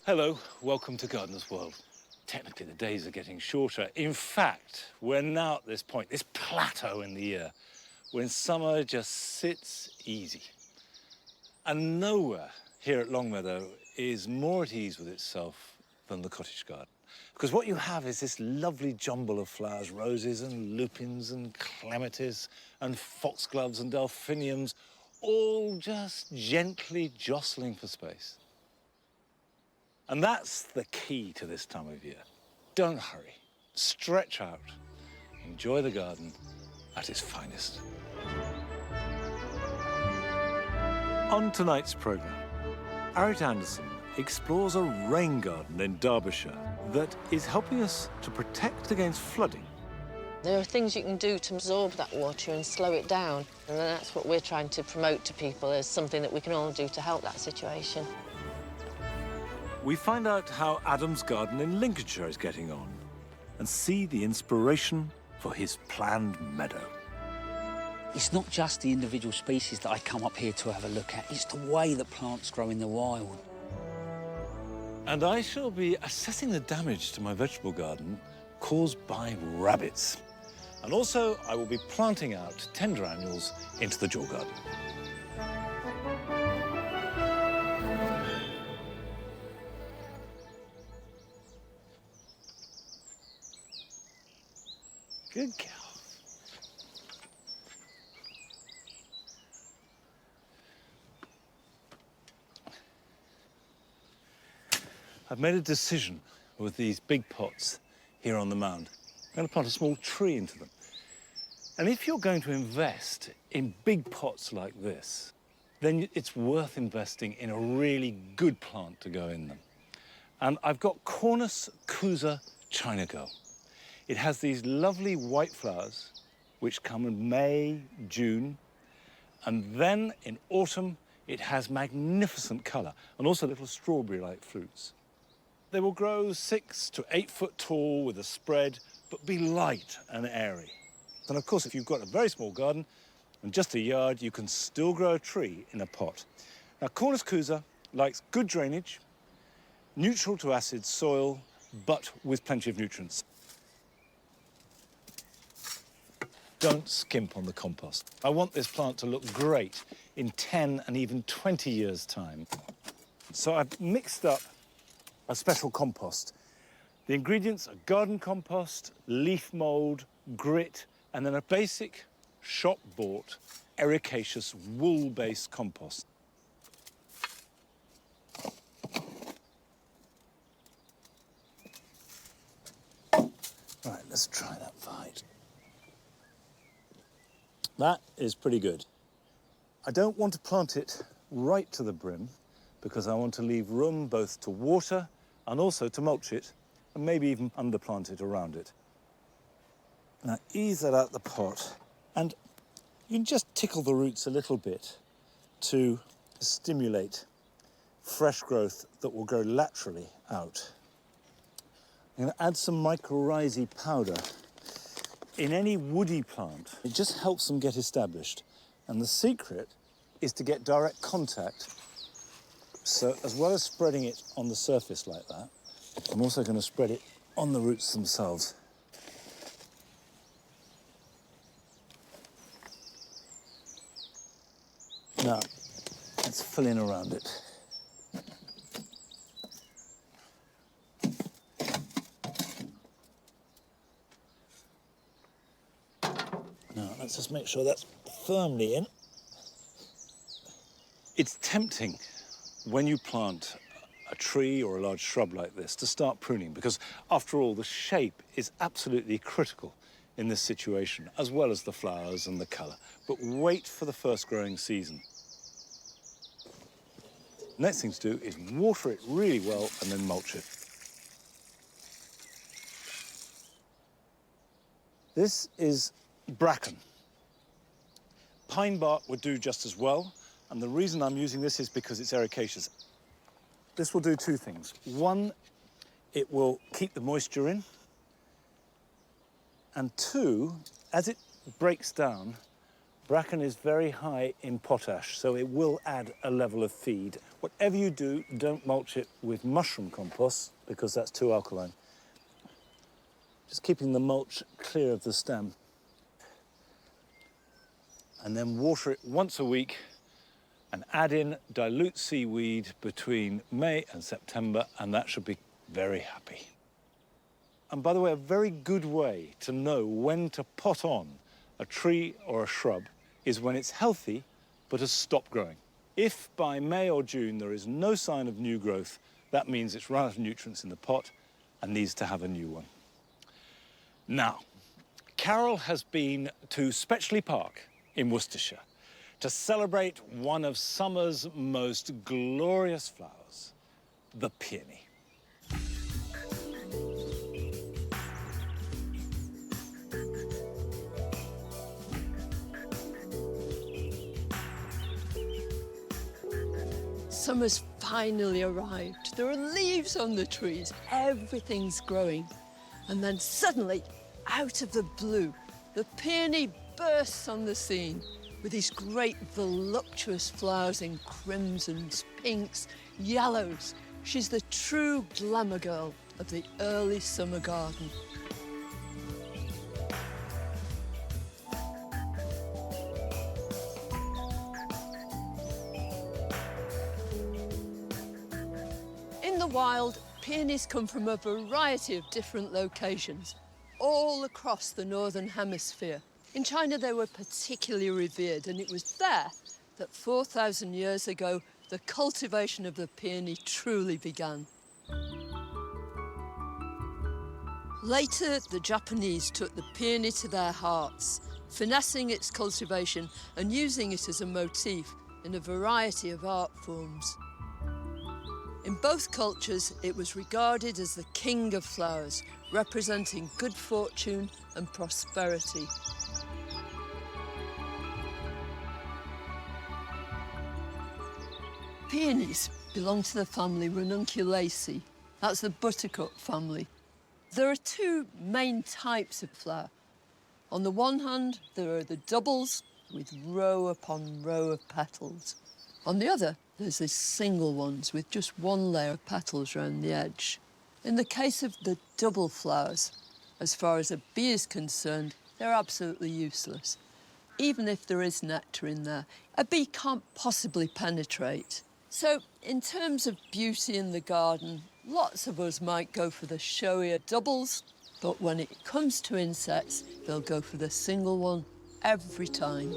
Hello, welcome to Gardener's World. Technically, the days are getting shorter. In fact, we're now at this point, this plateau in the year, when summer just sits easy. And nowhere here at Longmeadow is more at ease with itself than the cottage garden. Because what you have is this lovely jumble of flowers, roses and lupins and clematis and foxgloves and delphiniums, all just gently jostling for space. And that's the key to this time of year. Don't hurry, stretch out, enjoy the garden at its finest. On tonight's programme, Arit Anderson explores a rain garden in Derbyshire that is helping us to protect against flooding. There are things you can do to absorb that water and slow it down, and that's what we're trying to promote to people as something that we can all do to help that situation. We find out how Adam's garden in Lincolnshire is getting on and see the inspiration for his planned meadow. It's not just the individual species that I come up here to have a look at, it's the way that plants grow in the wild. And I shall be assessing the damage to my vegetable garden caused by rabbits. And also, I will be planting out tender annuals into the jaw garden. Good girl. I've made a decision with these big pots here on the mound. I'm going to plant a small tree into them. And if you're going to invest in big pots like this, then it's worth investing in a really good plant to go in them. And I've got Cornus Cusa China Girl. It has these lovely white flowers, which come in May, June, and then in autumn, it has magnificent colour, and also little strawberry-like fruits. They will grow 6 to 8 foot tall with a spread, but be light and airy. And of course, if you've got a very small garden and just a yard, you can still grow a tree in a pot. Now, Cornus Cusa likes good drainage, neutral to acid soil, but with plenty of nutrients. Don't skimp on the compost. I want this plant to look great in 10 and even 20 years' time. So I've mixed up a special compost. The ingredients are garden compost, leaf mould, grit, and then a basic shop-bought ericaceous wool-based compost. Right, let's try that fight. That is pretty good. I don't want to plant it right to the brim because I want to leave room both to water and also to mulch it and maybe even underplant it around it. Now ease that out the pot and you can just tickle the roots a little bit to stimulate fresh growth that will grow laterally out. I'm going to add some mycorrhizae powder. In any woody plant, it just helps them get established. And the secret is to get direct contact. So as well as spreading it on the surface like that, I'm also going to spread it on the roots themselves. Now, let's fill in around it. Now, let's just make sure that's firmly in. It's tempting when you plant a tree or a large shrub like this to start pruning because, after all, the shape is absolutely critical in this situation, as well as the flowers and the colour. But wait for the first growing season. Next thing to do is water it really well and then mulch it. This is bracken. Pine bark would do just as well, and the reason I'm using this is because it's ericaceous. This will do two things. One, it will keep the moisture in, and two, as it breaks down, Bracken is very high in potash, so it will add a level of feed. Whatever you do, don't mulch it with mushroom compost, because that's too alkaline. Just keeping the mulch clear of the stem. And then water it once a week and add in dilute seaweed between May and September, and that should be very happy. And by the way, a very good way to know when to pot on a tree or a shrub is when it's healthy but has stopped growing. If by May or June there is no sign of new growth, that means it's run out of nutrients in the pot and needs to have a new one. Now, Carol has been to Spetchley Park in Worcestershire to celebrate one of summer's most glorious flowers, the peony. Summer's finally arrived. There are leaves on the trees. Everything's growing. And then suddenly, out of the blue, the peony bursts on the scene with these great voluptuous flowers in crimsons, pinks, yellows. She's the true glamour girl of the early summer garden. In the wild, peonies come from a variety of different locations, all across the Northern Hemisphere. In China, they were particularly revered, and it was there that 4,000 years ago, the cultivation of the peony truly began. Later, the Japanese took the peony to their hearts, finessing its cultivation and using it as a motif in a variety of art forms. In both cultures, it was regarded as the king of flowers, representing good fortune and prosperity. Peonies belong to the family Ranunculaceae. That's the buttercup family. There are two main types of flower. On the one hand, there are the doubles with row upon row of petals. On the other, there's the single ones with just one layer of petals around the edge. In the case of the double flowers, as far as a bee is concerned, they're absolutely useless. Even if there is nectar in there, a bee can't possibly penetrate. So, in terms of beauty in the garden, lots of us might go for the showier doubles, but when it comes to insects, they'll go for the single one every time.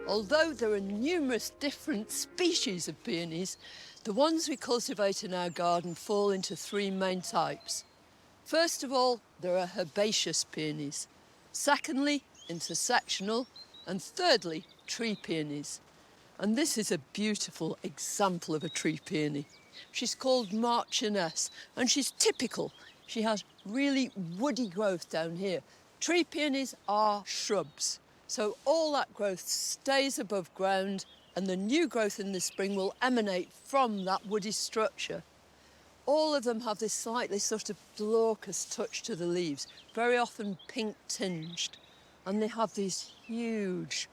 Although there are numerous different species of peonies, the ones we cultivate in our garden fall into three main types. First of all, there are herbaceous peonies. Secondly, intersectional. And thirdly, tree peonies. And this is a beautiful example of a tree peony. She's called Marchioness, and she's typical. She has really woody growth down here. Tree peonies are shrubs. So all that growth stays above ground, and the new growth in the spring will emanate from that woody structure. All of them have this slightly sort of glaucous touch to the leaves, very often pink tinged. And they have these huge,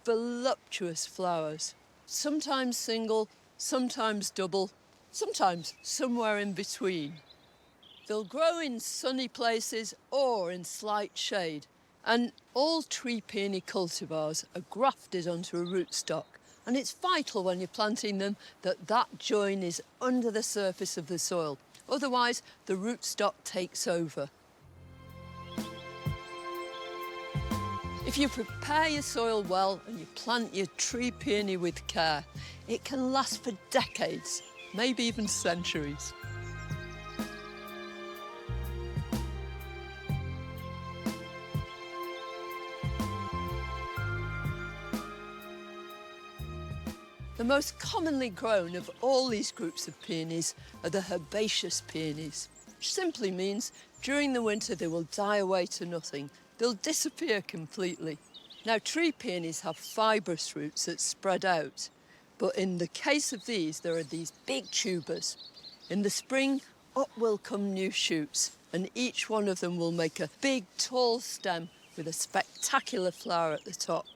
voluptuous flowers. Sometimes single, sometimes double, sometimes somewhere in between. They'll grow in sunny places or in slight shade. And all tree peony cultivars are grafted onto a rootstock. And it's vital when you're planting them that that join is under the surface of the soil. Otherwise, the rootstock takes over. If you prepare your soil well and you plant your tree peony with care, it can last for decades, maybe even centuries. The most commonly grown of all these groups of peonies are the herbaceous peonies, which simply means during the winter they will die away to nothing. They'll disappear completely. Now, tree peonies have fibrous roots that spread out, but in the case of these, there are these big tubers. In the spring, up will come new shoots, and each one of them will make a big, tall stem with a spectacular flower at the top.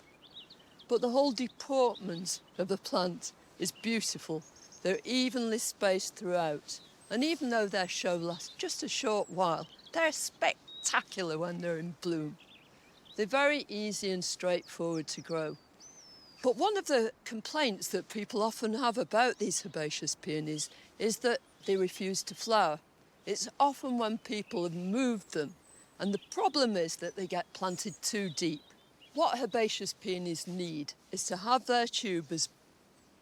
But the whole deportment of the plant is beautiful. They're evenly spaced throughout, and even though their show lasts just a short while, they're spectacular when they're in bloom. They're very easy and straightforward to grow. But one of the complaints that people often have about these herbaceous peonies is that they refuse to flower. It's often when people have moved them, and the problem is that they get planted too deep. What herbaceous peonies need is to have their tubers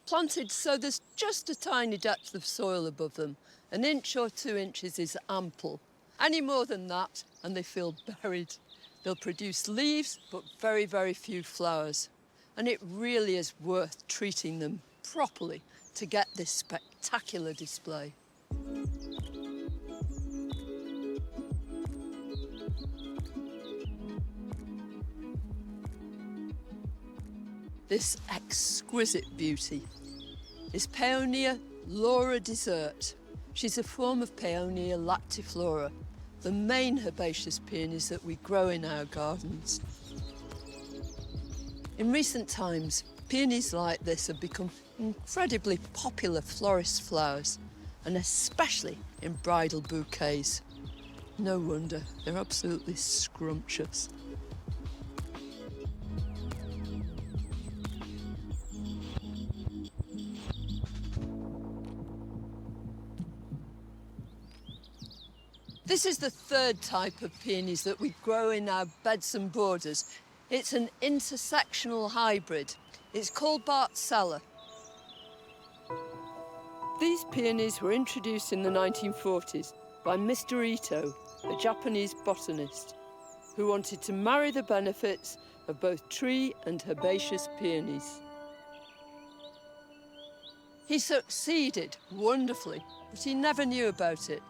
planted so there's just a tiny depth of soil above them. 1 inch or 2 inches is ample. Any more than that, and they feel buried. They'll produce leaves, but very, very few flowers. And it really is worth treating them properly to get this spectacular display. This exquisite beauty is Peonia Laura Dessert. She's a form of Peonia lactiflora, the main herbaceous peonies that we grow in our gardens. In recent times, peonies like this have become incredibly popular florist flowers, and especially in bridal bouquets. No wonder, they're absolutely scrumptious. This is the third type of peonies that we grow in our beds and borders. It's an intersectional hybrid. It's called Bartzella. These peonies were introduced in the 1940s by Mr. Ito, a Japanese botanist, who wanted to marry the benefits of both tree and herbaceous peonies. He succeeded wonderfully, but he never knew about it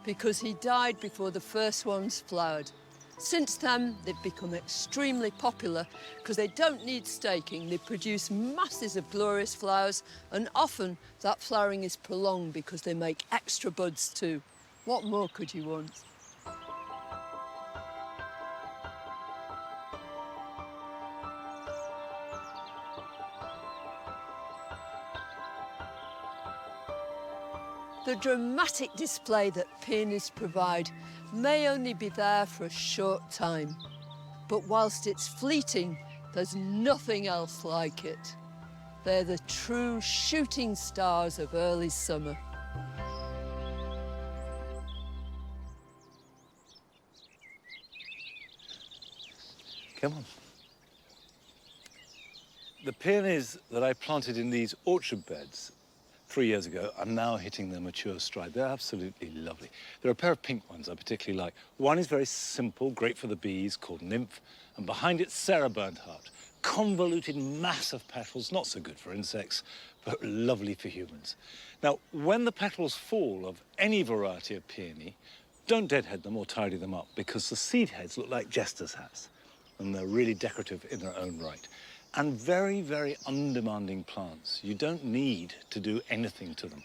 because he died before the first ones flowered. Since then, they've become extremely popular because they don't need staking. They produce masses of glorious flowers, and often that flowering is prolonged because they make extra buds too. What more could you want? The dramatic display that peonies provide may only be there for a short time, but whilst it's fleeting, there's nothing else like it. They're the true shooting stars of early summer. Come on. The peonies that I planted in these orchard beds 3 years ago are now hitting their mature stride. They're absolutely lovely. There are a pair of pink ones I particularly like. One is very simple, great for the bees, called Nymph, and behind it, Sarah Bernhardt. Convoluted mass of petals, not so good for insects, but lovely for humans. Now, when the petals fall of any variety of peony, don't deadhead them or tidy them up, because the seed heads look like jester's hats, and they're really decorative in their own right. And very, very undemanding plants. You don't need to do anything to them.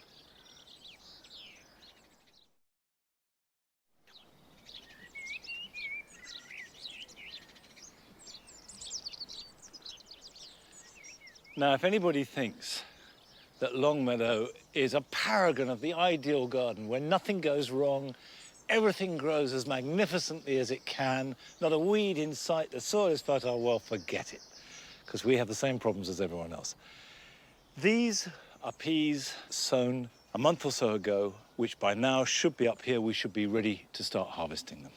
Now, if anybody thinks that Longmeadow is a paragon of the ideal garden where nothing goes wrong, everything grows as magnificently as it can, not a weed in sight, the soil is fertile, well, forget it, because we have the same problems as everyone else. These are peas sown a month or so ago, which by now should be up here. We should be ready to start harvesting them.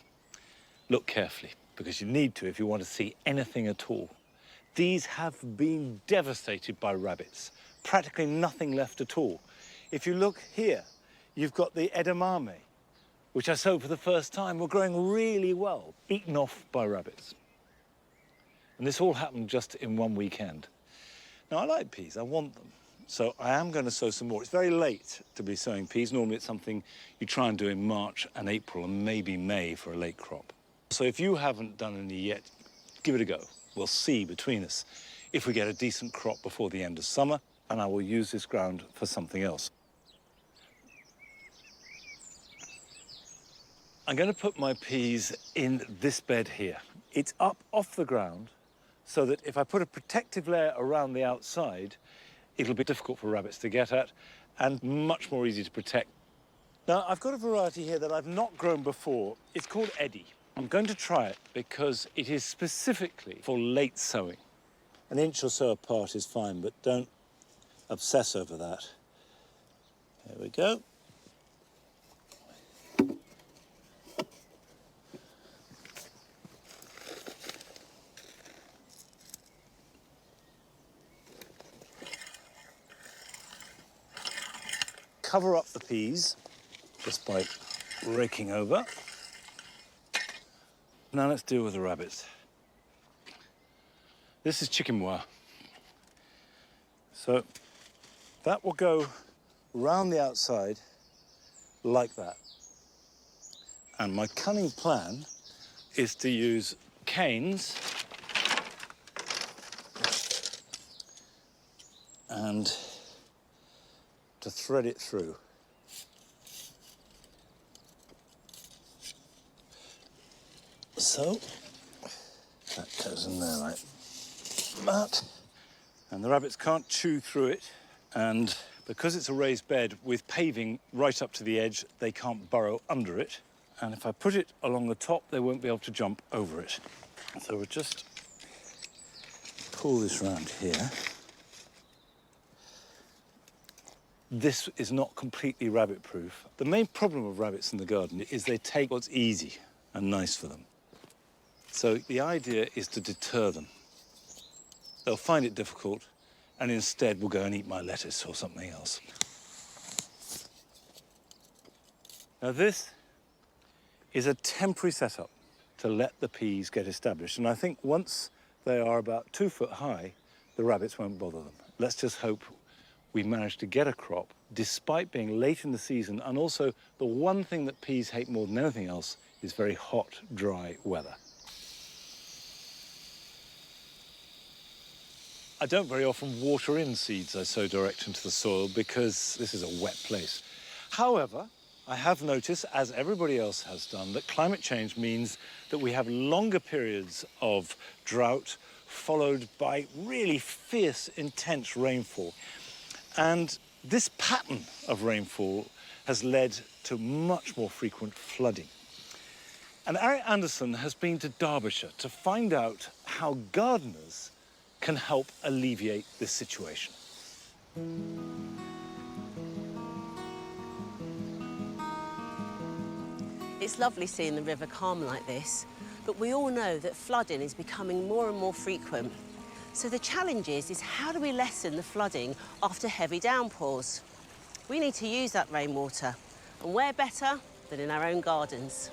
Look carefully, because you need to if you want to see anything at all. These have been devastated by rabbits. Practically nothing left at all. If you look here, you've got the edamame, which I sowed for the first time, were growing really well, eaten off by rabbits. And this all happened just in one weekend. Now, I like peas, I want them. So I am going to sow some more. It's very late to be sowing peas. Normally it's something you try and do in March and April and maybe May for a late crop. So if you haven't done any yet, give it a go. We'll see between us if we get a decent crop before the end of summer, and I will use this ground for something else. I'm going to put my peas in this bed here. It's up off the ground, so that if I put a protective layer around the outside, it'll be difficult for rabbits to get at and much more easy to protect. Now, I've got a variety here that I've not grown before. It's called Eddie. I'm going to try it because it is specifically for late sowing. An inch or so apart is fine, but don't obsess over that. There we go. Cover up the peas just by raking over. Now let's deal with the rabbits. This is chicken wire. So that will go round the outside like that. And my cunning plan is to use canes and to thread it through. So that goes in there like that. And the rabbits can't chew through it. And because it's a raised bed with paving right up to the edge, they can't burrow under it. And if I put it along the top, they won't be able to jump over it. So we'll just pull this round here. This is not completely rabbit-proof. The main problem of rabbits in the garden is they take what's easy and nice for them. So the idea is to deter them. They'll find it difficult and instead will go and eat my lettuce or something else. Now this is a temporary setup to let the peas get established. And I think once they are about 2 foot high, the rabbits won't bother them. Let's just hope we manage to get a crop despite being late in the season. And also the one thing that peas hate more than anything else is very hot, dry weather. I don't very often water in seeds I sow direct into the soil because this is a wet place. However, I have noticed, as everybody else has done, that climate change means that we have longer periods of drought followed by really fierce, intense rainfall. And this pattern of rainfall has led to much more frequent flooding. And Eric Anderson has been to Derbyshire to find out how gardeners can help alleviate this situation. It's lovely seeing the river calm like this, but we all know that flooding is becoming more and more frequent. So the challenge is how do we lessen the flooding after heavy downpours? We need to use that rainwater, and where better than in our own gardens?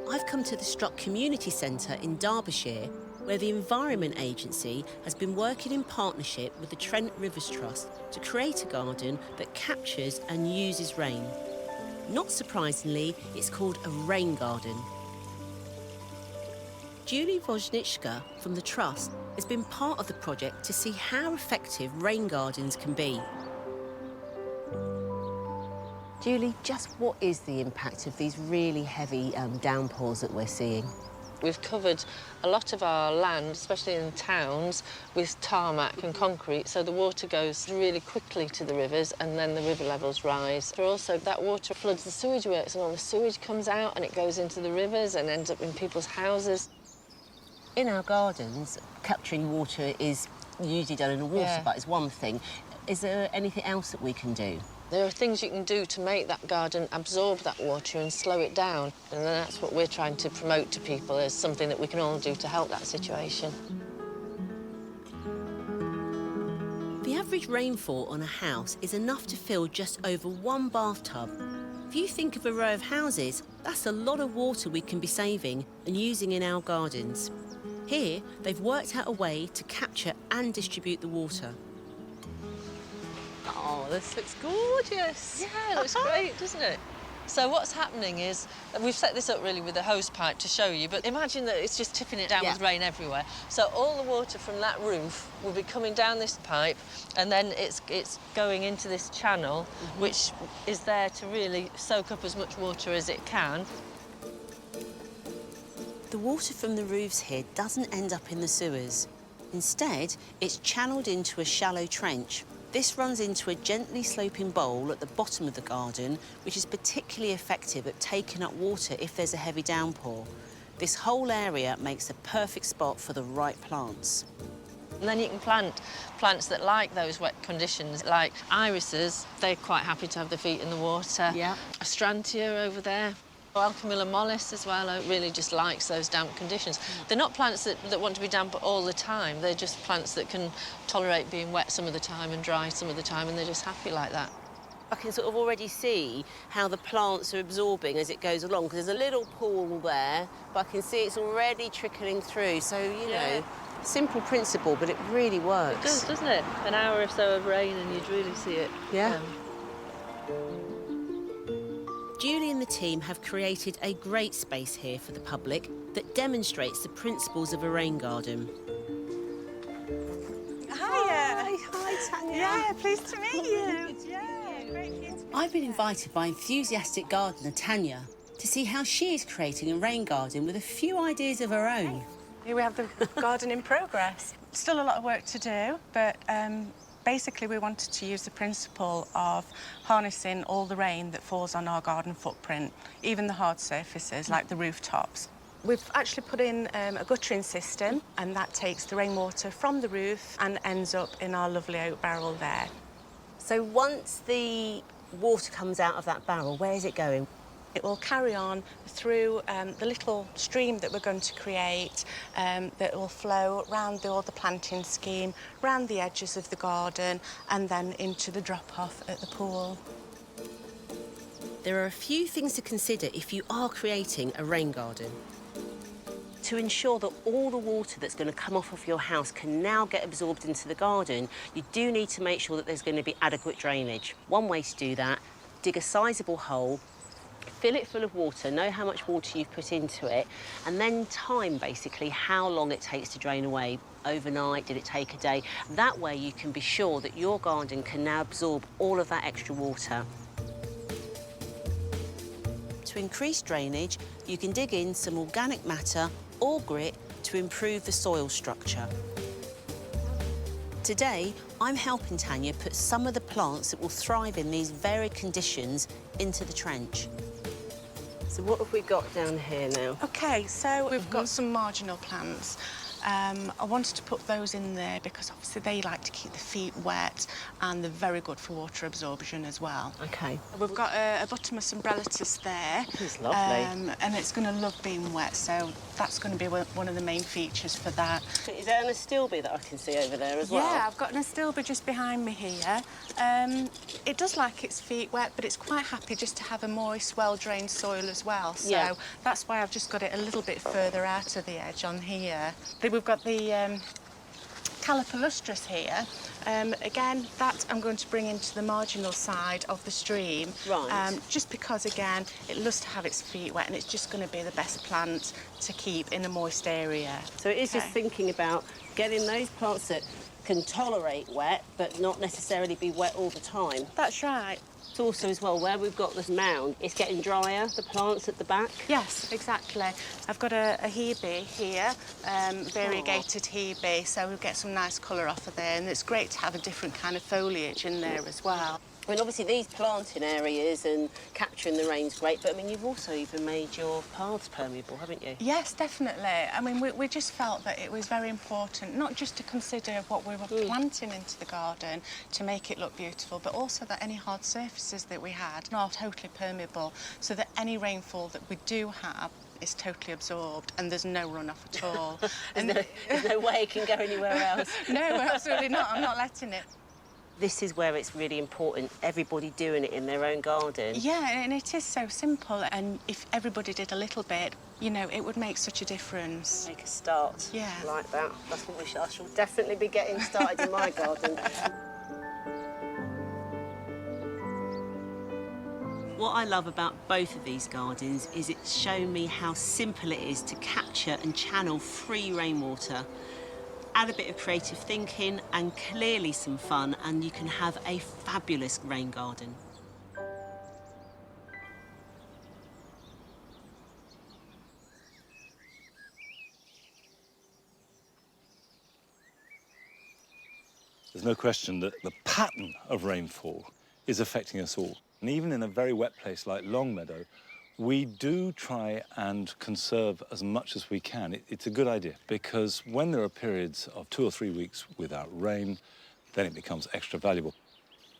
I've come to the Struck Community Centre in Derbyshire, where the Environment Agency has been working in partnership with the Trent Rivers Trust to create a garden that captures and uses rain. Not surprisingly, it's called a rain garden. Julie Wojnicka from the Trust has been part of the project to see how effective rain gardens can be. Julie, just what is the impact of these really heavy downpours that we're seeing? We've covered a lot of our land, especially in towns, with tarmac and concrete, so the water goes really quickly to the rivers and then the river levels rise. But also, that water floods the sewage works and all the sewage comes out and it goes into the rivers and ends up in people's houses. In our gardens, capturing water is usually done in a water butt, is one thing. Is there anything else that we can do? There are things you can do to make that garden absorb that water and slow it down. And that's what we're trying to promote to people as something that we can all do to help that situation. The average rainfall on a house is enough to fill just over 1 bathtub. If you think of a row of houses, that's a lot of water we can be saving and using in our gardens. Here, they've worked out a way to capture and distribute the water. Oh, this looks gorgeous. Yeah, it looks great, doesn't it? So what's happening is, we've set this up really with a hose pipe to show you, but imagine that it's just tipping it down with rain everywhere. So all the water from that roof will be coming down this pipe, and then it's going into this channel, which is there to really soak up as much water as it can. The water from the roofs here doesn't end up in the sewers. Instead, it's channeled into a shallow trench. This runs into a gently sloping bowl at the bottom of the garden, which is particularly effective at taking up water if there's a heavy downpour. This whole area makes a perfect spot for the right plants. And then you can plant plants that like those wet conditions, like irises. They're quite happy to have their feet in the water. Yeah. Astrantia over there. Alchemilla mollis as well, it really just likes those damp conditions. They're not plants that want to be damp all the time. They're just plants that can tolerate being wet some of the time and dry some of the time, and they're just happy like that. I can sort of already see how the plants are absorbing as it goes along, because there's a little pool there, but I can see it's already trickling through. So, you know, simple principle, but it really works. It does, doesn't it? An hour or so of rain and you'd really see it. Yeah. Julie and the team have created a great space here for the public that demonstrates the principles of a rain garden. Hi, Tanya. Yeah, pleased to meet you. Yeah, great for you to meet I've been invited by enthusiastic gardener Tanya to see how she is creating a rain garden with a few ideas of her own. Here we have the garden in progress. Still a lot of work to do, but basically we wanted to use the principle of harnessing all the rain that falls on our garden footprint, even the hard surfaces like the rooftops. We've actually put in a guttering system, and that takes the rainwater from the roof and ends up in our lovely oak barrel there. So once the water comes out of that barrel, where is it going? It will carry on through the little stream that we're going to create that will flow round all the planting scheme, round the edges of the garden, and then into the drop-off at the pool. There are a few things to consider if you are creating a rain garden. To ensure that all the water that's going to come off of your house can now get absorbed into the garden, you do need to make sure that there's going to be adequate drainage. One way to do that, dig a sizable hole, fill it full of water, know how much water you've put into it, and then time, basically, how long it takes to drain away. Overnight, did it take a day? That way you can be sure that your garden can now absorb all of that extra water. To increase drainage, you can dig in some organic matter or grit to improve the soil structure. Today, I'm helping Tanya put some of the plants that will thrive in these varied conditions into the trench. So what have we got down here now? OK, so we've got some marginal plants. I wanted to put those in there because obviously they like to keep the feet wet and they're very good for water absorption as well. OK. We've got a Buttermus umbellatus there. It's lovely. And it's going to love being wet, so that's going to be one of the main features for that. Is there an astilbe that I can see over there as well? Yeah, I've got an astilbe just behind me here. It does like its feet wet, but it's quite happy just to have a moist, well-drained soil as well. So that's why I've just got it a little bit further out of the edge on here. We've got the calopalustris here. Again, that I'm going to bring into the marginal side of the stream. Right. Just because, again, it loves to have its feet wet and it's just going to be the best plant to keep in a moist area. So it is just thinking about getting those plants that can tolerate wet, but not necessarily be wet all the time. That's right. It's also, as well, where we've got this mound, it's getting drier, the plants at the back. Yes, exactly. I've got a hebe here, variegated hebe, so we'll get some nice colour off of there, and it's great to have a different kind of foliage in there as well. I mean, obviously, these planting areas and capturing the rain's great, but, I mean, you've also even made your paths permeable, haven't you? Yes, definitely. I mean, we just felt that it was very important, not just to consider what we were planting into the garden to make it look beautiful, but also that any hard surfaces that we had are totally permeable, so that any rainfall that we do have is totally absorbed and there's no runoff at all. There's no way it can go anywhere else. No, absolutely not. I'm not letting it. This is where it's really important, everybody doing it in their own garden. Yeah, and it is so simple, and if everybody did a little bit, you know, it would make such a difference. Make a start. Yeah. Like that. That's what I shall definitely be getting started in my garden. What I love about both of these gardens is it's shown me how simple it is to capture and channel free rainwater. Add a bit of creative thinking and clearly some fun, and you can have a fabulous rain garden. There's no question that the pattern of rainfall is affecting us all. And even in a very wet place like Longmeadow, we do try and conserve as much as we can. It's a good idea, because when there are periods of 2 or 3 weeks without rain, then it becomes extra valuable.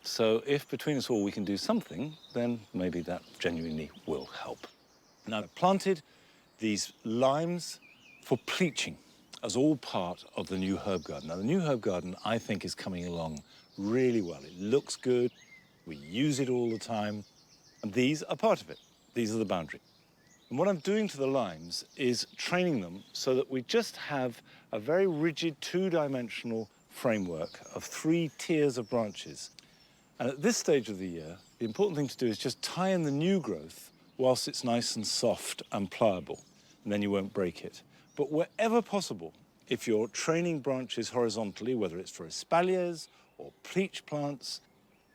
So if between us all we can do something, then maybe that genuinely will help. Now, I've planted these limes for pleaching as all part of the new herb garden. Now, the new herb garden, I think, is coming along really well. It looks good, we use it all the time, and these are part of it. These are the boundary. And what I'm doing to the limes is training them so that we just have a very rigid two-dimensional framework of 3 tiers of branches. And at this stage of the year, the important thing to do is just tie in the new growth whilst it's nice and soft and pliable, and then you won't break it. But wherever possible, if you're training branches horizontally, whether it's for espaliers or pleach plants,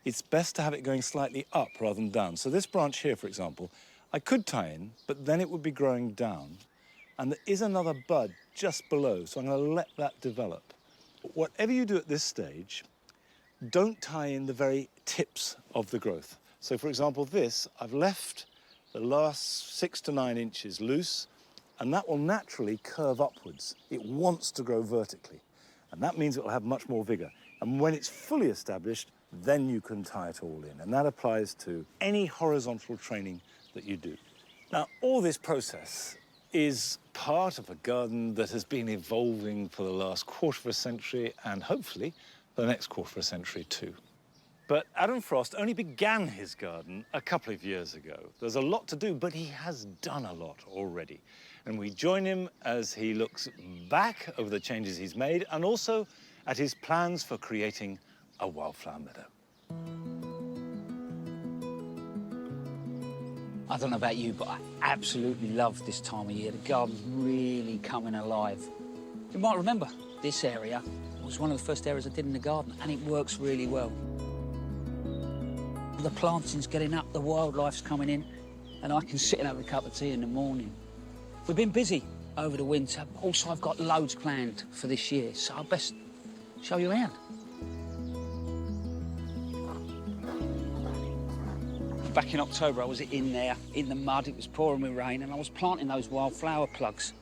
it's best to have it going slightly up rather than down. So this branch here, for example, I could tie in, but then it would be growing down. And there is another bud just below, so I'm going to let that develop. But whatever you do at this stage, don't tie in the very tips of the growth. So, for example, this, I've left the last 6 to 9 inches loose, and that will naturally curve upwards. It wants to grow vertically, and that means it will have much more vigor. And when it's fully established, then you can tie it all in, and that applies to any horizontal training that you do. Now, all this process is part of a garden that has been evolving for the last quarter of a century, and hopefully for the next quarter of a century too. But Adam Frost only began his garden a couple of years ago. There's a lot to do, but he has done a lot already. And we join him as he looks back over the changes he's made and also at his plans for creating a wildflower meadow. I don't know about you, but I absolutely love this time of year. The garden's really coming alive. You might remember, this area was one of the first areas I did in the garden, and it works really well. The planting's getting up, the wildlife's coming in, and I can sit and have a cup of tea in the morning. We've been busy over the winter. Also, I've got loads planned for this year, so I'll best show you around. Back in October, I was in there, in the mud, it was pouring with rain, and I was planting those wildflower plugs.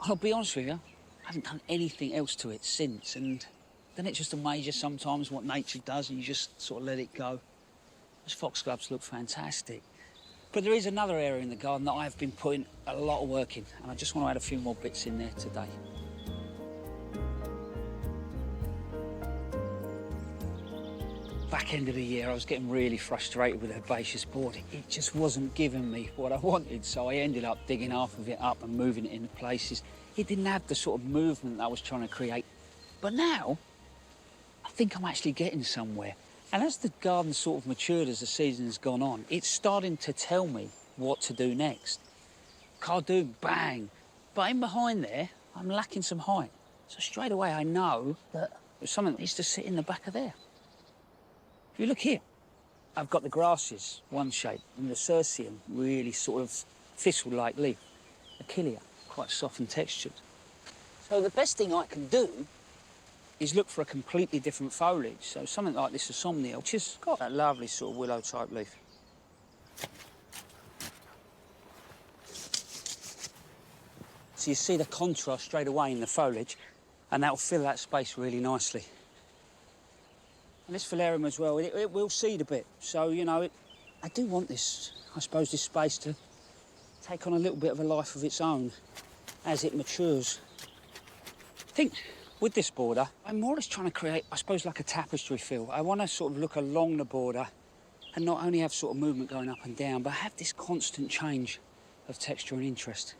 I'll be honest with you, I haven't done anything else to it since, and then it's just amazing sometimes what nature does, and you just sort of let it go. Those foxgloves look fantastic. But there is another area in the garden that I've been putting a lot of work in, and I just want to add a few more bits in there today. Back end of the year, I was getting really frustrated with herbaceous board. It just wasn't giving me what I wanted, so I ended up digging half of it up and moving it into places. It didn't have the sort of movement that I was trying to create. But now, I think I'm actually getting somewhere. And as the garden sort of matured as the season has gone on, it's starting to tell me what to do next. Cardo, bang. But in behind there, I'm lacking some height. So straight away, I know that there's something that needs to sit in the back of there. If you look here, I've got the grasses, one shape, and the cercium, really sort of thistle-like leaf. Achillea, quite soft and textured. So the best thing I can do is look for a completely different foliage. So something like this Asomnia, which has got that lovely sort of willow-type leaf. So you see the contrast straight away in the foliage, and that'll fill that space really nicely. And this Phalarum as well, it will seed a bit. So, you know, I do want this, I suppose, this space to take on a little bit of a life of its own as it matures. I think with this border, I'm more or less trying to create, I suppose, like a tapestry feel. I want to sort of look along the border and not only have sort of movement going up and down, but have this constant change of texture and interest.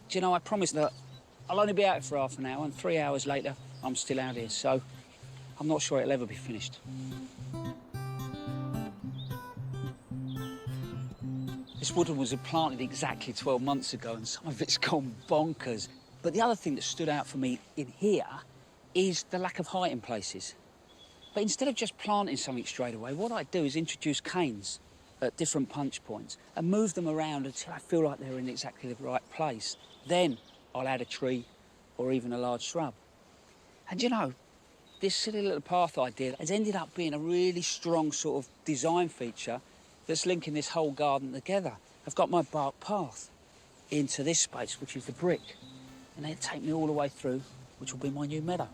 Do you know, I promise that I'll only be out for half an hour, and 3 hours later, I'm still out here, so I'm not sure it'll ever be finished. This woodland was planted exactly 12 months ago, and some of it's gone bonkers. But the other thing that stood out for me in here is the lack of height in places. But instead of just planting something straight away, what I do is introduce canes at different punch points and move them around until I feel like they're in exactly the right place. Then I'll add a tree or even a large shrub. And you know, this silly little path idea has ended up being a really strong sort of design feature that's linking this whole garden together. I've got my bark path into this space, which is the brick, and it'll take me all the way through, which will be my new meadow.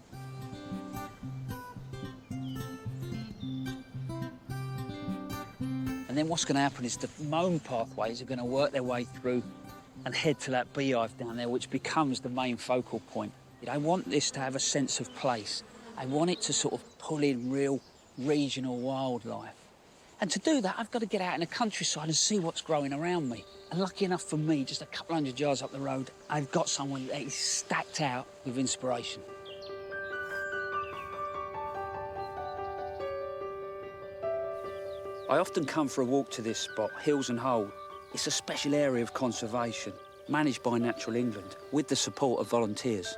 And then what's going to happen is the mown pathways are going to work their way through and head to that beehive down there, which becomes the main focal point. I want this to have a sense of place. I want it to sort of pull in real regional wildlife. And to do that, I've got to get out in the countryside and see what's growing around me. And lucky enough for me, just a couple hundred yards up the road, I've got someone that is stacked out with inspiration. I often come for a walk to this spot, Hills and Hold. It's a special area of conservation, managed by Natural England, with the support of volunteers.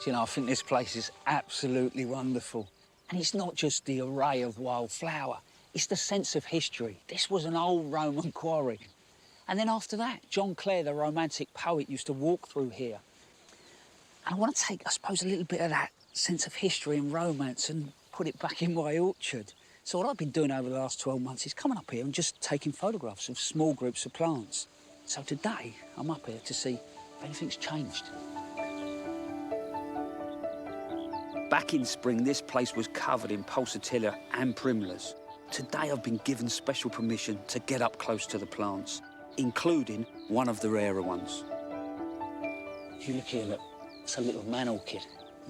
You know, I think this place is absolutely wonderful. And it's not just the array of wildflower, it's the sense of history. This was an old Roman quarry. And then after that, John Clare, the romantic poet, used to walk through here. And I want to take, I suppose, a little bit of that sense of history and romance and put it back in my orchard. So what I've been doing over the last 12 months is coming up here and just taking photographs of small groups of plants. So today, I'm up here to see if anything's changed. Back in spring, this place was covered in pulsatilla and primulas. Today, I've been given special permission to get up close to the plants, including one of the rarer ones. If you look here, look, it's a little man orchid.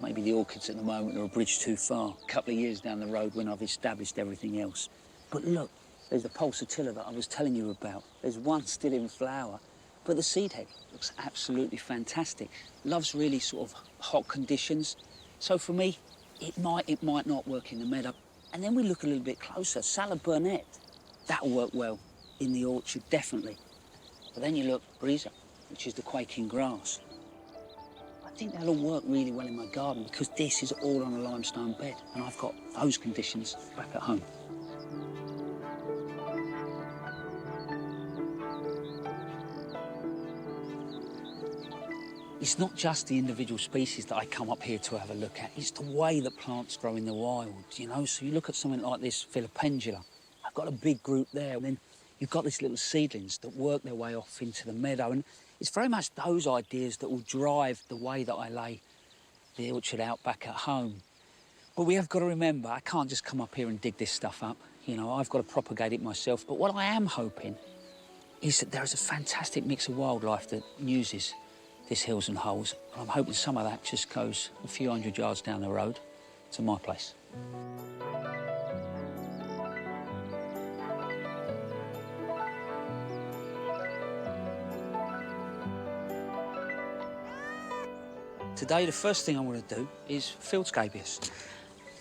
Maybe the orchids at the moment are a bridge too far. A couple of years down the road when I've established everything else. But look, there's the pulsatilla that I was telling you about. There's one still in flower, but the seed head looks absolutely fantastic. Loves really sort of hot conditions. So for me, it might not work in the meadow. And then we look a little bit closer. Salad Burnett, that'll work well in the orchard, definitely. But then you look, Breezer, which is the quaking grass. I think that'll work really well in my garden because this is all on a limestone bed and I've got those conditions back at home. It's not just the individual species that I come up here to have a look at, it's the way that plants grow in the wild, you know? So you look at something like this Filipendula, I've got a big group there, and then you've got these little seedlings that work their way off into the meadow, and it's very much those ideas that will drive the way that I lay the orchard out back at home. But we have got to remember, I can't just come up here and dig this stuff up, you know, I've got to propagate it myself. But what I am hoping is that there is a fantastic mix of wildlife that uses this Hills and Holes. And I'm hoping some of that just goes a few hundred yards down the road to my place. Today, the first thing I want to do is field scabious.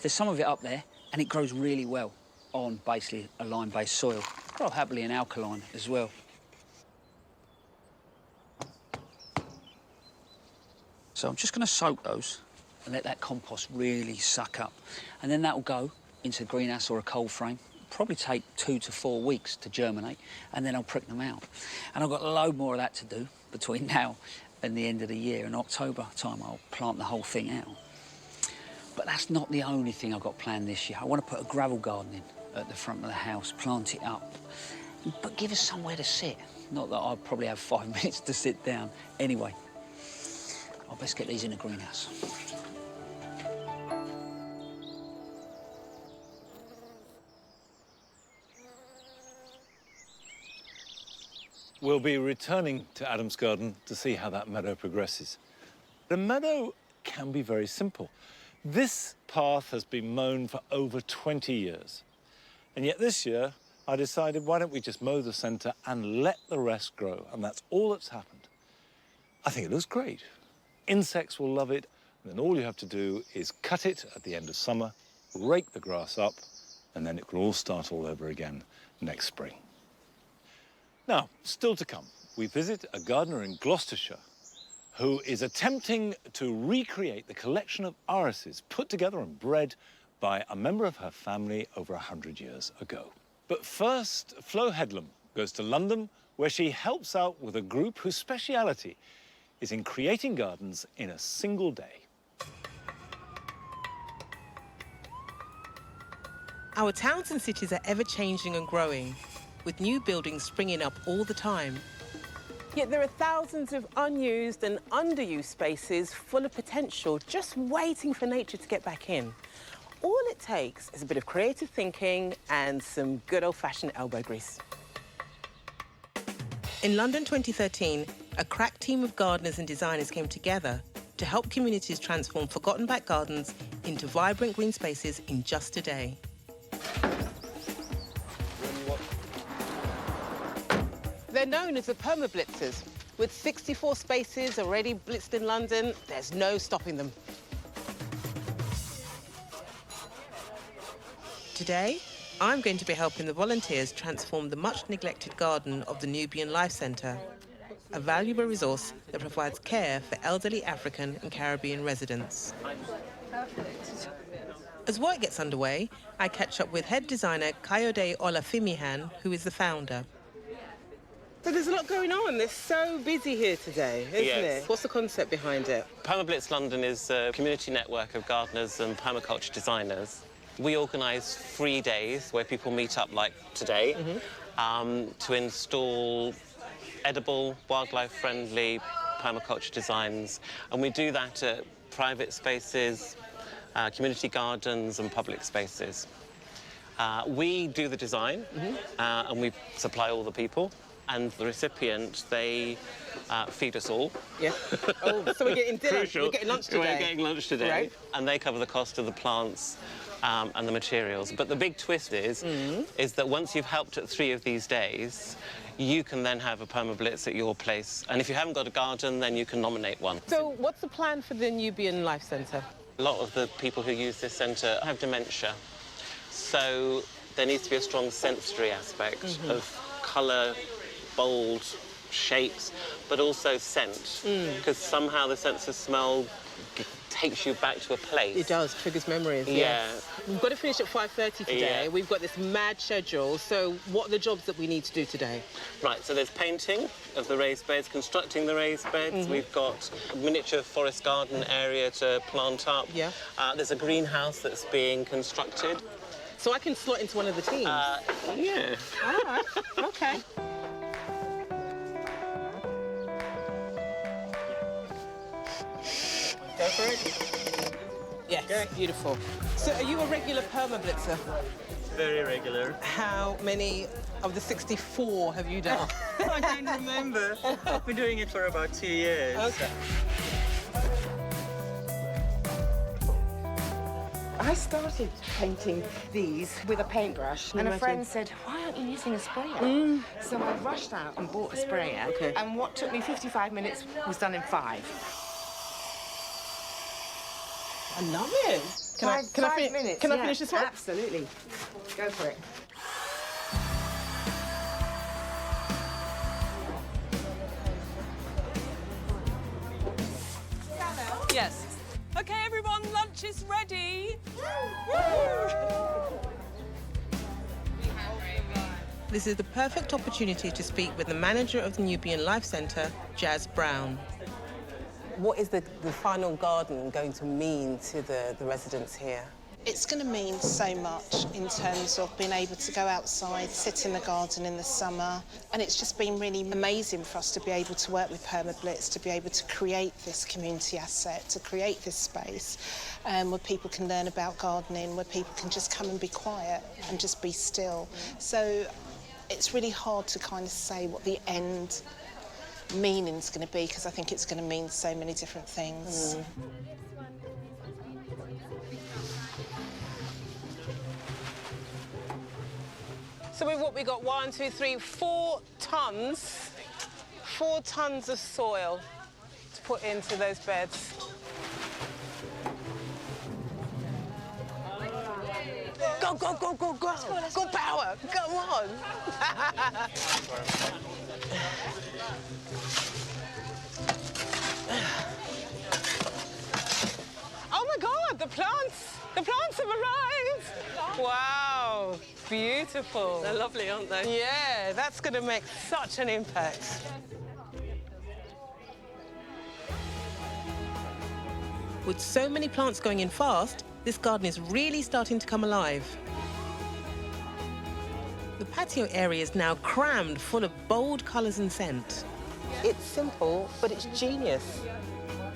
There's some of it up there, and it grows really well on basically a lime-based soil. Grow happily in alkaline as well. So I'm just going to soak those and let that compost really suck up. And then that will go into a greenhouse or a cold frame. It'll probably take 2 to 4 weeks to germinate, and then I'll prick them out. And I've got a load more of that to do between now and the end of the year. In October time, I'll plant the whole thing out. But that's not the only thing I've got planned this year. I want to put a gravel garden in at the front of the house, plant it up, but give us somewhere to sit. Not that I'll probably have 5 minutes to sit down. Anyway, I'll best get these in a greenhouse. We'll be returning to Adam's garden to see how that meadow progresses. The meadow can be very simple. This path has been mown for over 20 years. And yet this year, I decided, why don't we just mow the centre and let the rest grow? And that's all that's happened. I think it looks great. Insects will love it. Then all you have to do is cut it at the end of summer, rake the grass up, and then it will all start all over again next spring. Now, still to come, we visit a gardener in Gloucestershire who is attempting to recreate the collection of irises put together and bred by a member of her family over 100 years ago. But first, Flo Headlam goes to London, where she helps out with a group whose speciality is in creating gardens in a single day. Our towns and cities are ever-changing and growing, with new buildings springing up all the time. Yet there are thousands of unused and underused spaces full of potential, just waiting for nature to get back in. All it takes is a bit of creative thinking and some good old-fashioned elbow grease. In London 2013, a crack team of gardeners and designers came together to help communities transform forgotten back gardens into vibrant green spaces in just a day. They're known as the perma-blitzers. With 64 spaces already blitzed in London, there's no stopping them. Today, I'm going to be helping the volunteers transform the much-neglected garden of the Nubian Life Centre, a valuable resource that provides care for elderly African and Caribbean residents. As work gets underway, I catch up with head designer Kayode Olafimihan, who is the founder. So there's a lot going on. They're so busy here today, isn't it? What's the concept behind it? Permablitz London is a community network of gardeners and permaculture designers. We organise free days where people meet up, like today, to install edible, wildlife-friendly permaculture designs. And we do that at private spaces, community gardens and public spaces. We do the design and we supply all the people. And the recipient, they feed us all. Yeah. Oh, so we're getting dinner. Crucial. We're getting lunch today. We're getting lunch today. Right. And they cover the cost of the plants and the materials. But the big twist is that once you've helped at 3 of these days, you can then have a permablitz at your place. And if you haven't got a garden, then you can nominate one. So what's the plan for the Nubian Life Centre? A lot of the people who use this centre have dementia. So there needs to be a strong sensory aspect of colour, bold shapes, but also scent, because somehow the sense of smell takes you back to a place. It does, triggers memories. Yeah. Yes. We've got to finish at 5:30 today. Yeah. We've got this mad schedule, so what are the jobs that we need to do today? Right, so there's painting of the raised beds, constructing the raised beds. We've got a miniature forest garden area to plant up. Yeah. There's a greenhouse that's being constructed. So I can slot into one of the teams? Yeah. All right, OK. Go for it? Yes, okay. Beautiful. So are you a regular permablitzer? Very regular. How many of the 64 have you done? I don't remember. I've been doing it for about 2 years. OK. I started painting these with a paintbrush, and a friend said, why aren't you using a sprayer? So I rushed out and bought a sprayer, and what took me 55 minutes was done in 5. I love it. Can I finish this one? Absolutely. Go for it. Yes. OK, everyone, lunch is ready. This is the perfect opportunity to speak with the manager of the Nubian Life Centre, Jazz Brown. What is the final garden going to mean to the residents here? It's going to mean so much in terms of being able to go outside, sit in the garden in the summer, and it's just been really amazing for us to be able to work with Permablitz, to be able to create this community asset, to create this space where people can learn about gardening, where people can just come and be quiet and just be still. So it's really hard to kind of say what the end meaning's going to be, because I think it's going to mean so many different things. So we've what we got 1, 2, 3, 4 tons. 4 tons of soil to put into those beds. Go, go, go, go, go. Go power. Come on. Oh my God, the plants have arrived. Wow, beautiful. They're lovely, aren't they? Yeah, that's going to make such an impact. With so many plants going in fast, this garden is really starting to come alive. The patio area is now crammed full of bold colours and scent. It's simple, but it's genius.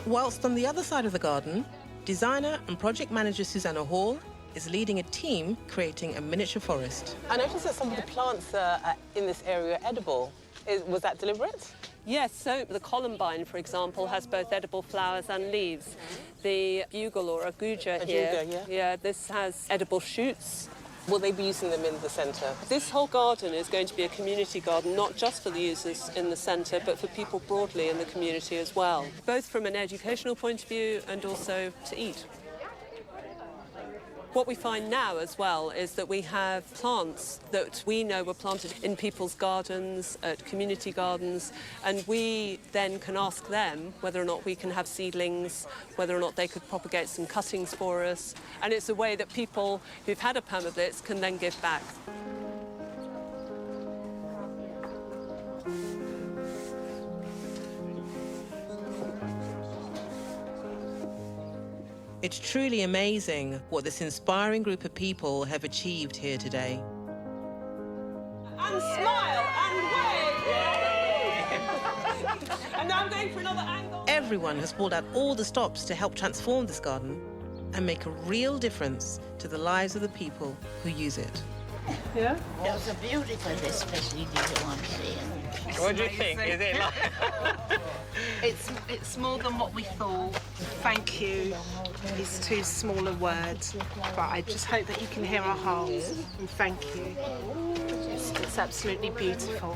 Whilst on the other side of the garden, designer and project manager Susanna Hall is leading a team creating a miniature forest. I noticed that some of the plants in this area are edible. Was that deliberate? Yes, so the columbine, for example, has both edible flowers and leaves. The bugle or aguja here, this has edible shoots. Will they be using them in the centre? This whole garden is going to be a community garden, not just for the users in the centre, but for people broadly in the community as well, both from an educational point of view and also to eat. What we find now as well is that we have plants that we know were planted in people's gardens, at community gardens, and we then can ask them whether or not we can have seedlings, whether or not they could propagate some cuttings for us. And it's a way that people who've had a permablitz can then give back. It's truly amazing what this inspiring group of people have achieved here today. And smile and wave! And now I'm going for another angle. Everyone has pulled out all the stops to help transform this garden and make a real difference to the lives of the people who use it. Yeah? There's a beauty for this facility that I'm seeing. What do you think? Is it like... It's more than what we thought. Thank you is too small a word, but I just hope that you can hear our hearts, and thank you. It's absolutely beautiful.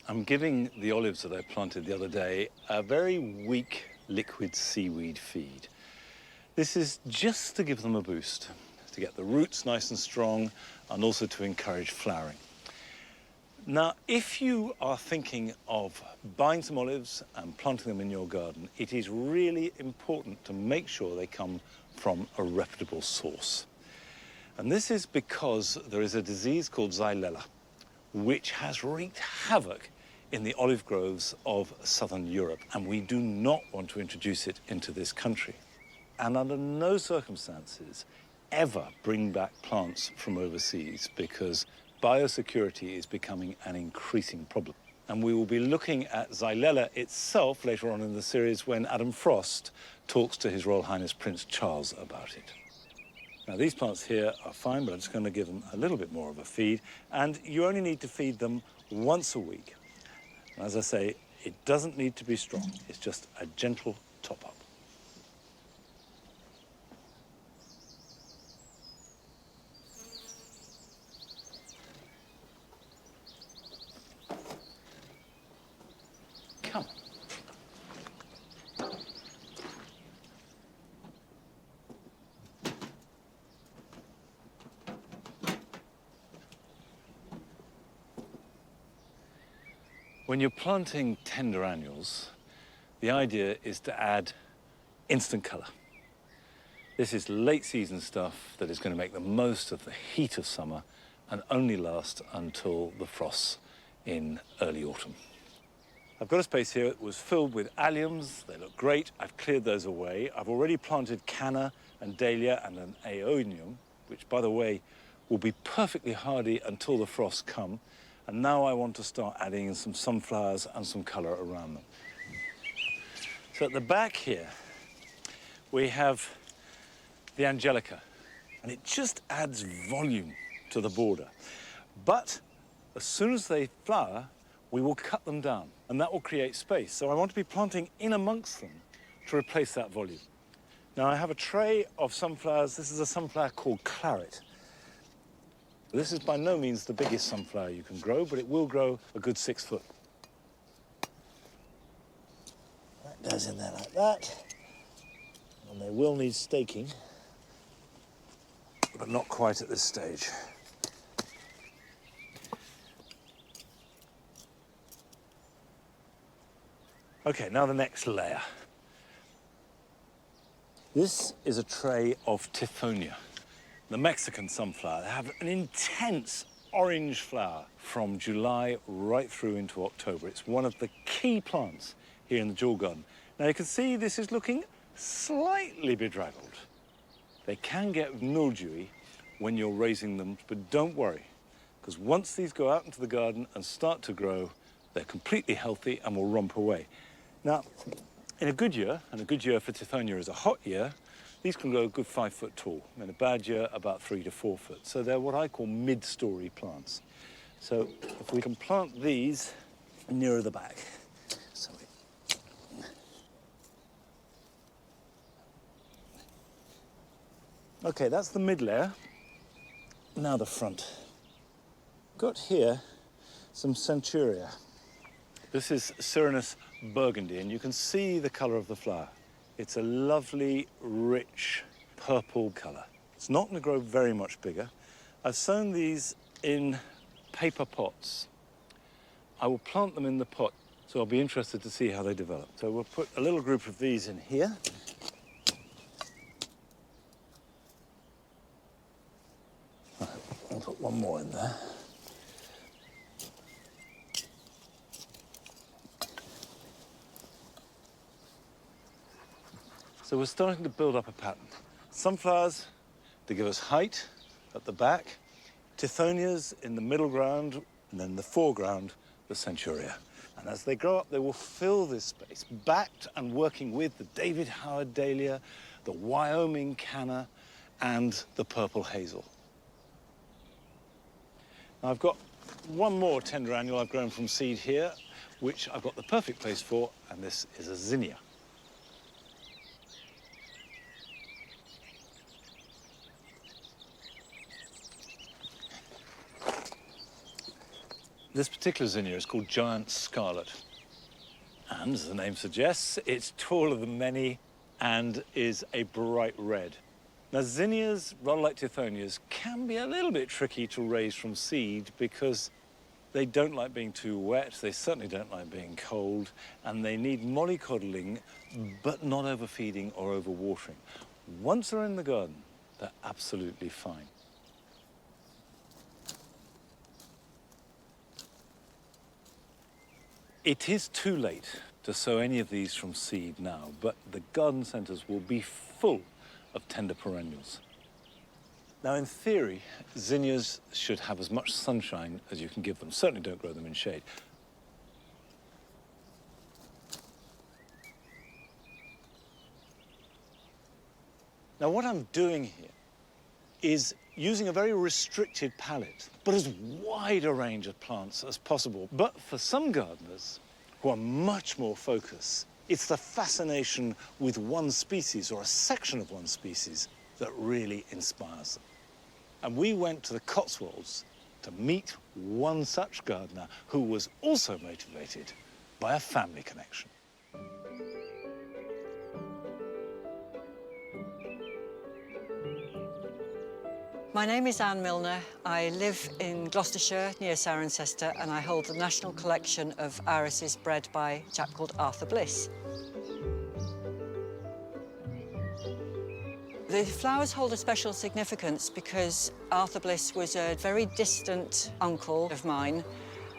I'm giving the olives that I planted the other day a very weak liquid seaweed feed. This is just to give them a boost, to get the roots nice and strong and also to encourage flowering. Now, if you are thinking of buying some olives and planting them in your garden, it is really important to make sure they come from a reputable source. And this is because there is a disease called Xylella, which has wreaked havoc in the olive groves of southern Europe, and we do not want to introduce it into this country. And under no circumstances ever bring back plants from overseas, because biosecurity is becoming an increasing problem. And we will be looking at Xylella itself later on in the series when Adam Frost talks to His Royal Highness Prince Charles about it. Now, these plants here are fine, but I'm just going to give them a little bit more of a feed, and you only need to feed them once a week. And as I say, it doesn't need to be strong. It's just a gentle top-up. Come on. When you're planting tender annuals, the idea is to add instant colour. This is late season stuff that is going to make the most of the heat of summer and only last until the frosts in early autumn. I've got a space here that was filled with alliums. They look great. I've cleared those away. I've already planted canna and dahlia and an aeonium, which, by the way, will be perfectly hardy until the frosts come. And now I want to start adding in some sunflowers and some colour around them. So at the back here, we have the angelica, and it just adds volume to the border. But As soon as they flower, we will cut them down, and that will create space. So I want to be planting in amongst them to replace that volume. Now, I have a tray of sunflowers. This is a sunflower called Claret. This is by no means the biggest sunflower you can grow, but it will grow a good 6 foot. That goes in there like that. And they will need staking, but not quite at this stage. Okay, now the next layer. This is a tray of Tithonia, the Mexican sunflower. They have an intense orange flower from July right through into October. It's one of the key plants here in the Jewel Garden. Now you can see this is looking slightly bedraggled. They can get mildewy when you're raising them, but don't worry, because once these go out into the garden and start to grow, they're completely healthy and will romp away. Now, in a good year, and a good year for Tithonia is a hot year, these can grow a good 5 foot tall. In a bad year, about 3 to 4 foot. So they're what I call mid-story plants. So if we can plant these nearer the back. So okay, that's the mid layer. Now the front. Got here some Centuria. This is Syrinus burgundy, and you can see the colour of the flower. It's a lovely, rich, purple colour. It's not going to grow very much bigger. I've sown these in paper pots. I will plant them in the pot, so I'll be interested to see how they develop. So we'll put a little group of these in here. I'll put one more in there. So we're starting to build up a pattern. Sunflowers, they give us height at the back, Tithonias in the middle ground, and then in the foreground, the Centuria. And as they grow up, they will fill this space, backed and working with the David Howard Dahlia, the Wyoming Canna, and the purple hazel. Now, I've got one more tender annual I've grown from seed here, which I've got the perfect place for, and this is a zinnia. This particular zinnia is called Giant Scarlet. And as the name suggests, it's taller than many and is a bright red. Now, zinnias, rather like Tithonias, can be a little bit tricky to raise from seed because they don't like being too wet, they certainly don't like being cold, and they need mollycoddling, but not overfeeding or overwatering. Once they're in the garden, they're absolutely fine. It is too late to sow any of these from seed now, but the garden centres will be full of tender perennials. Now, in theory, zinnias should have as much sunshine as you can give them. Certainly don't grow them in shade. Now, what I'm doing here is using a very restricted palette, but as wide a range of plants as possible. But for some gardeners who are much more focused, it's the fascination with one species or a section of one species that really inspires them. And we went to the Cotswolds to meet one such gardener who was also motivated by a family connection. My name is Anne Milner. I live in Gloucestershire, near Cirencester, and I hold the national collection of irises bred by a chap called Arthur Bliss. The flowers hold a special significance because Arthur Bliss was a very distant uncle of mine,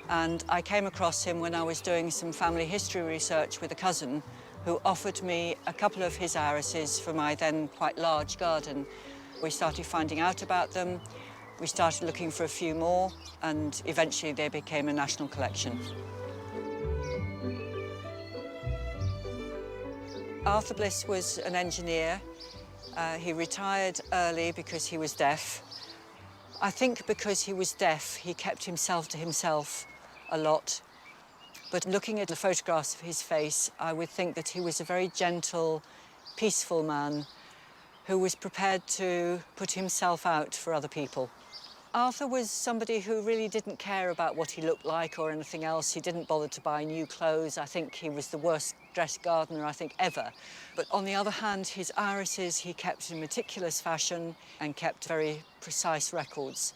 and I came across him when I was doing some family history research with a cousin who offered me a couple of his irises for my then quite large garden. We started finding out about them, we started looking for a few more, and eventually they became a national collection. Arthur Bliss was an engineer. He retired early because he was deaf. I think because he was deaf, he kept himself to himself a lot. But looking at the photographs of his face, I would think that he was a very gentle, peaceful man who was prepared to put himself out for other people. Arthur was somebody who really didn't care about what he looked like or anything else. He didn't bother to buy new clothes. I think he was the worst dressed gardener, I think, ever. But on the other hand, his irises he kept in meticulous fashion and kept very precise records.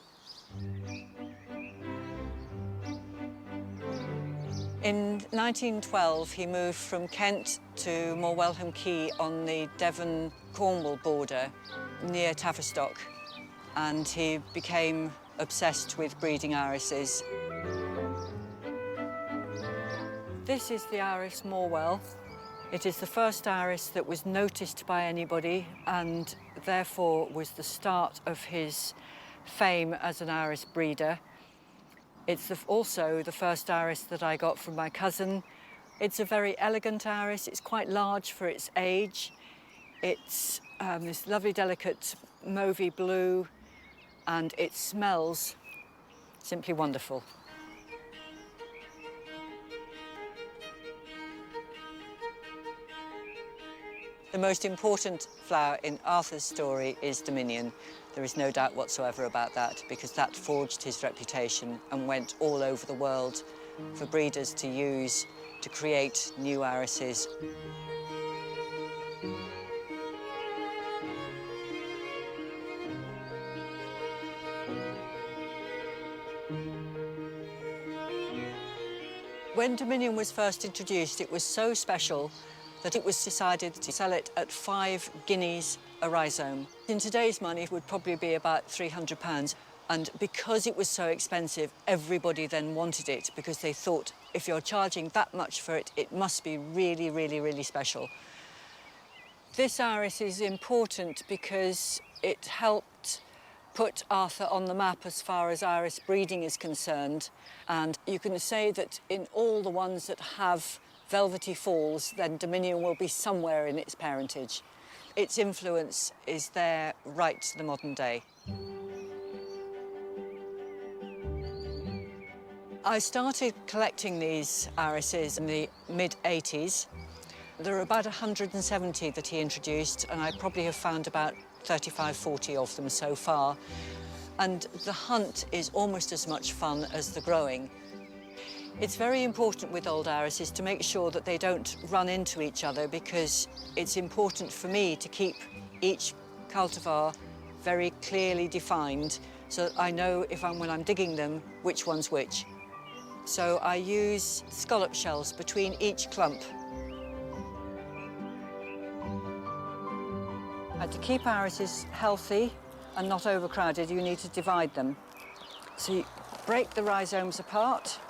In 1912, he moved from Kent to Morwelham Quay on the Devon-Cornwall border near Tavistock, and he became obsessed with breeding irises. This is the iris Morwell. It is the first iris that was noticed by anybody and therefore was the start of his fame as an iris breeder. It's also the first iris that I got from my cousin. It's a very elegant iris. It's quite large for its age. It's this lovely, delicate mauvey blue, and it smells simply wonderful. The most important flower in Arthur's story is Dominion. There is no doubt whatsoever about that, because that forged his reputation and went all over the world for breeders to use to create new irises. When Dominion was first introduced, it was so special that it was decided to sell it at 5 guineas a rhizome. In today's money, it would probably be about £300. And because it was so expensive, everybody then wanted it, because they thought, if you're charging that much for it, it must be really, really, really special. This iris is important because it helped put Arthur on the map as far as iris breeding is concerned. And you can say that in all the ones that have velvety falls, then Dominion will be somewhere in its parentage. Its influence is there right to the modern day. I started collecting these irises in the mid-80s. There are about 170 that he introduced, and I probably have found about 35, 40 of them so far. And the hunt is almost as much fun as the growing. It's very important with old irises to make sure that they don't run into each other, because it's important for me to keep each cultivar very clearly defined so that I know when I'm digging them, which one's which. So I use scallop shells between each clump. And to keep irises healthy and not overcrowded, you need to divide them. So you break the rhizomes apart.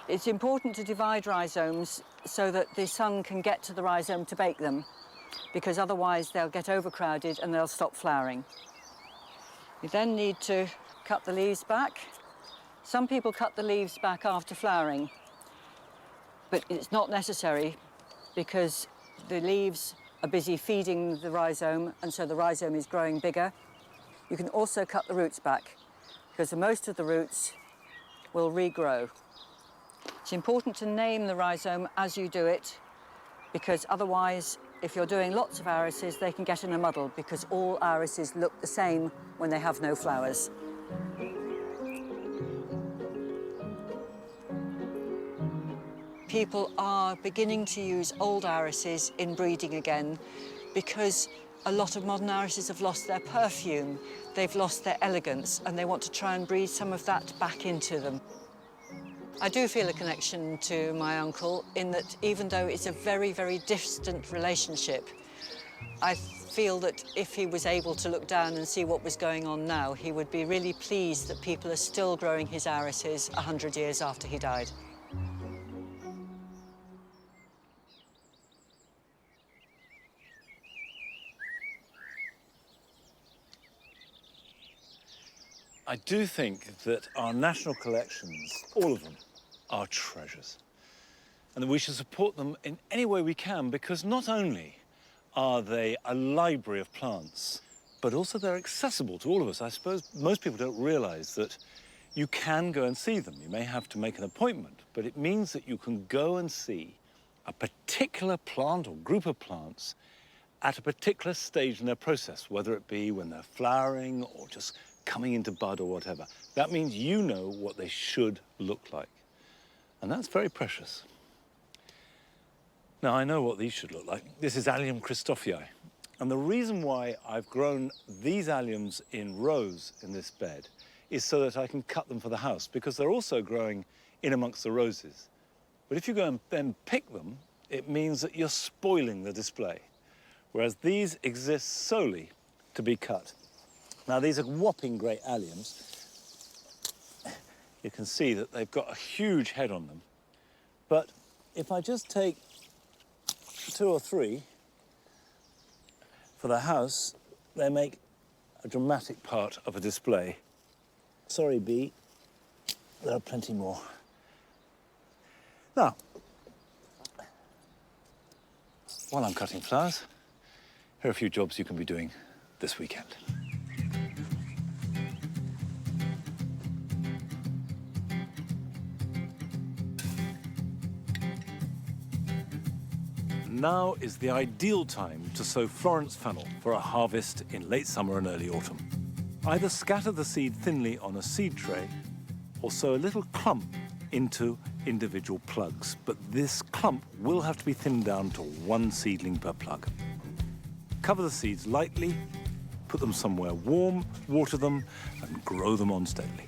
It's important to divide rhizomes so that the sun can get to the rhizome to bake them, because otherwise they'll get overcrowded and they'll stop flowering. You then need to cut the leaves back. Some people cut the leaves back after flowering, but it's not necessary, because the leaves are busy feeding the rhizome, and so the rhizome is growing bigger. You can also cut the roots back, because most of the roots will regrow. It's important to name the rhizome as you do it, because otherwise, if you're doing lots of irises, they can get in a muddle, because all irises look the same when they have no flowers. People are beginning to use old irises in breeding again, because a lot of modern irises have lost their perfume, they've lost their elegance, and they want to try and breed some of that back into them. I do feel a connection to my uncle in that even though it's a very, very distant relationship, I feel that if he was able to look down and see what was going on now, he would be really pleased that people are still growing his irises 100 years after he died. I do think that our national collections, all of them, are treasures, and that we should support them in any way we can, because not only are they a library of plants, but also they're accessible to all of us. I suppose most people don't realise that you can go and see them. You may have to make an appointment, but it means that you can go and see a particular plant or group of plants at a particular stage in their process, whether it be when they're flowering or just coming into bud or whatever. That means you know what they should look like. And that's very precious. Now, I know what these should look like. This is Allium Christophii. And the reason why I've grown these alliums in rows in this bed is so that I can cut them for the house, because they're also growing in amongst the roses. But if you go and then pick them, it means that you're spoiling the display, whereas these exist solely to be cut. Now, these are whopping great alliums. You can see that they've got a huge head on them. But if I just take 2 or 3 for the house, they make a dramatic part of a display. Sorry, Bee, there are plenty more. Now, while I'm cutting flowers, here are a few jobs you can be doing this weekend. Now is the ideal time to sow Florence fennel for a harvest in late summer and early autumn. Either scatter the seed thinly on a seed tray or sow a little clump into individual plugs, but this clump will have to be thinned down to 1 seedling per plug. Cover the seeds lightly, put them somewhere warm, water them, and grow them on steadily.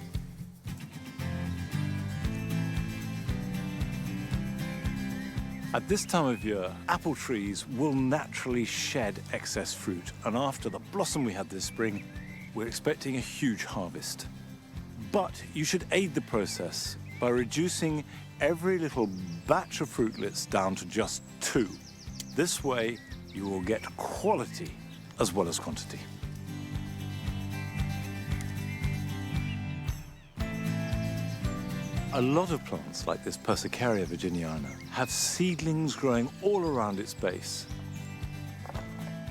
At this time of year, apple trees will naturally shed excess fruit, and after the blossom we had this spring, we're expecting a huge harvest. But you should aid the process by reducing every little batch of fruitlets down to just 2. This way, you will get quality as well as quantity. A lot of plants, like this Persicaria virginiana, have seedlings growing all around its base.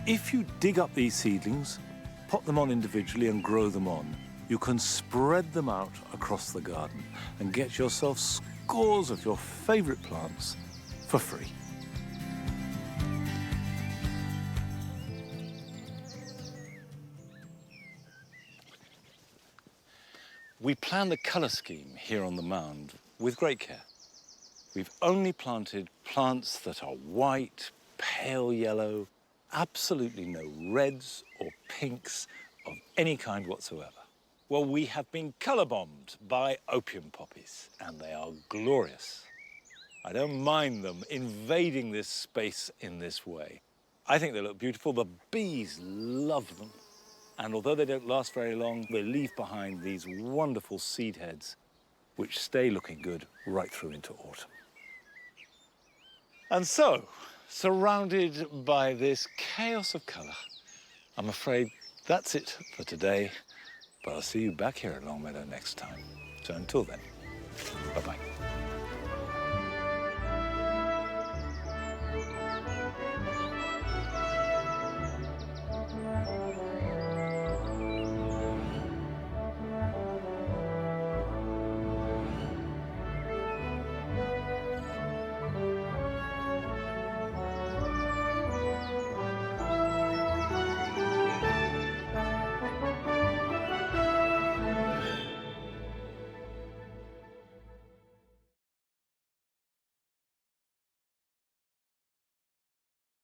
If you dig up these seedlings, pot them on individually and grow them on, you can spread them out across the garden and get yourself scores of your favorite plants for free. We planned the colour scheme here on the mound with great care. We've only planted plants that are white, pale yellow, absolutely no reds or pinks of any kind whatsoever. Well, we have been colour bombed by opium poppies, and they are glorious. I don't mind them invading this space in this way. I think they look beautiful. The bees love them. And although they don't last very long, they leave behind these wonderful seed heads, which stay looking good right through into autumn. And so, surrounded by this chaos of colour, I'm afraid that's it for today. But I'll see you back here at Longmeadow next time. So until then, bye-bye.